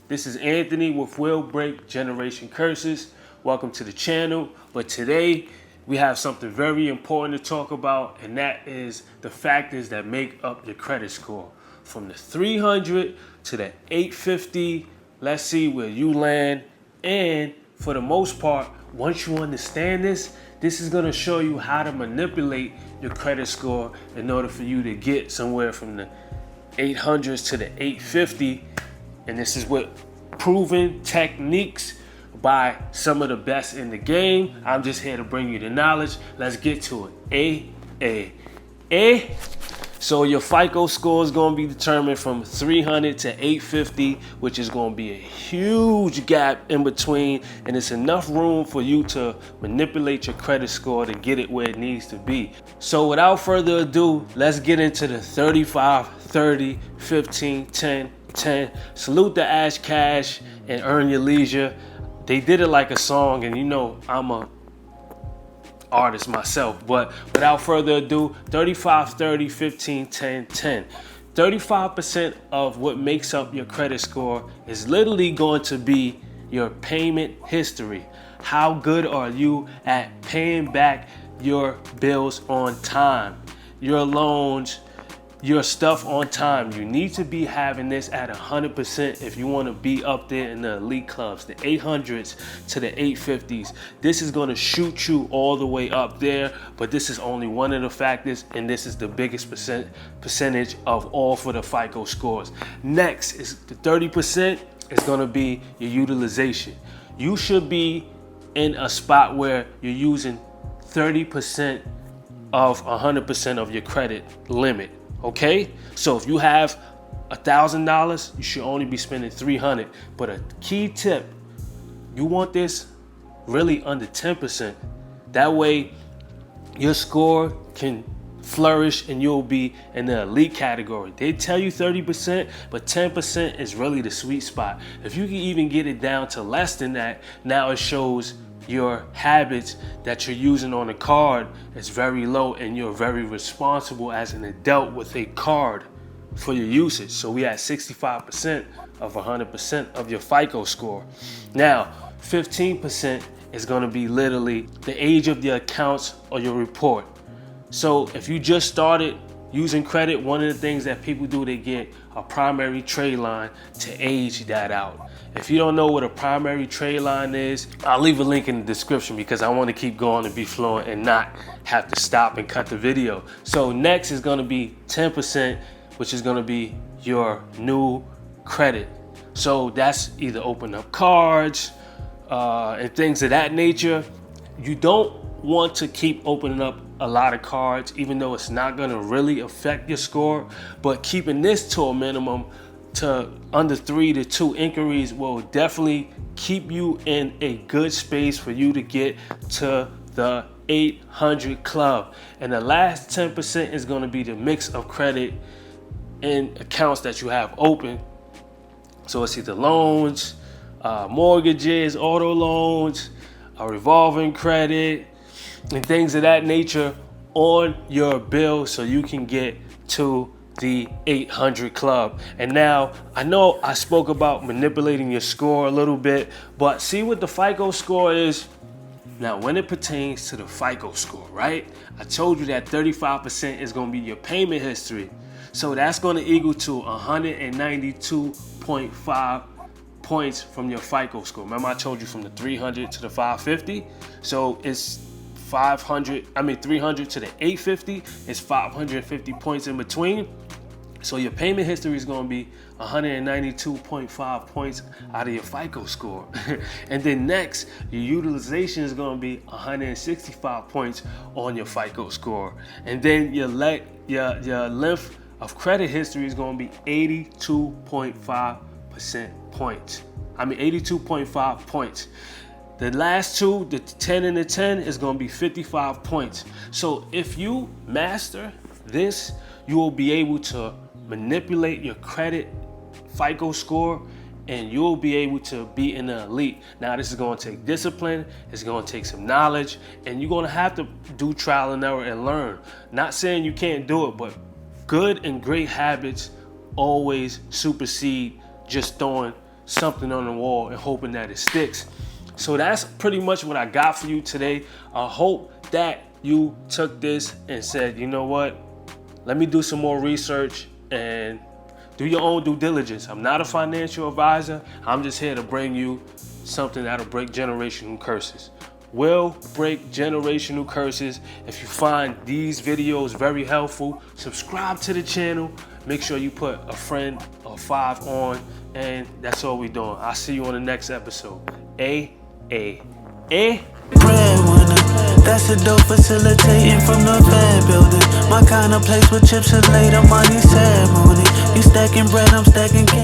This is Anthony with Will Break Generation Curses. Welcome to the channel. But today we have something very important to talk about, and that is the factors that make up your credit score. From the 300 to the 850, let's see where you land. And for the most part, once you understand this is gonna show you how to manipulate your credit score in order for you to get somewhere from the 800s to the 850. And this is with proven techniques by some of the best in the game. I'm just here to bring you the knowledge. Let's get to it. So your FICO score is going to be determined from 300 to 850, which is going to be a huge gap in between, and it's enough room for you to manipulate your credit score to get it where it needs to be. So without further ado, let's get into the 35, 30, 15, 10, 10. Salute the Ash Cash and Earn Your Leisure. They did it like a song, and you know I'm a artist myself. But without further ado, 35, 30, 15, 10, 10. 35% of what makes up your credit score is literally going to be your payment history. How good are you at paying back your bills on time, your loans, your stuff on time? You need to be having this at 100% if you want to be up there in the elite clubs, the 800s to the 850s. This is going to shoot you all the way up there, but this is only one of the factors, and this is the biggest percentage of all for the FICO scores. Next is the 30% is going to be your utilization. You should be in a spot where you're using 30% of 100% of your credit limit. Okay, so if you have $1,000, you should only be spending $300. But a key tip, you want this really under 10%. That way your score can flourish and you'll be in the elite category. They tell you 30%, but 10% is really the sweet spot. If you can even get it down to less than that, now it shows your habits that you're using on a card is very low, and you're very responsible as an adult with a card for your usage. So we had 65% of 100% of your FICO score. Now 15% is going to be literally the age of the accounts or your report. So if you just started using credit, one of the things that people do, they get a primary trade line to age that out. If you don't know what a primary trade line is, I'll leave a link in the description because I want to keep going and be fluent and not have to stop and cut the video. So next is going to be 10%, which is going to be your new credit. So that's either open up cards and things of that nature. You don't want to keep opening up a lot of cards, even though it's not going to really affect your score, but keeping this to a minimum to under 3 to 2 inquiries will definitely keep you in a good space for you to get to the 800 club. And the last 10% is going to be the mix of credit and accounts that you have open. So it's either loans, mortgages, auto loans, a revolving credit, and things of that nature on your bill so you can get to the 800 club. And now I know I spoke about manipulating your score a little bit, but see what the FICO score is. Now when it pertains to the FICO score, right? I told you that 35% is going to be your payment history. So that's going to equal to 192.5 points from your FICO score. Remember I told you from the 300 to the 550? So it's 300 to the 850 is 550 points in between. So your payment history is going to be 192.5 points out of your FICO score. And then next, your utilization is going to be 165 points on your FICO score. And then your length of credit history is going to be 82.5 points. The last two, the 10 and the 10, is going to be 55 points. So if you master this, you will be able to manipulate your credit FICO score, and you'll be able to be in the elite. Now this is going to take discipline, it's going to take some knowledge, and you're going to have to do trial and error and learn. Not saying you can't do it, but good and great habits always supersede just throwing something on the wall and hoping that it sticks. So that's pretty much what I got for you today. I hope that you took this and said, you know what, let me do some more research and do your own due diligence. I'm not a financial advisor. I'm just here to bring you something that'll break generational curses. Will break generational curses. If you find these videos very helpful, subscribe to the channel. Make sure you put a friend or 5 on, and that's all we're doing. I'll see you on the next episode. Breadwinner, that's the dope facilitating from the bad building. My kind of place with chips and later money ceremony. You stacking bread, I'm stacking cake.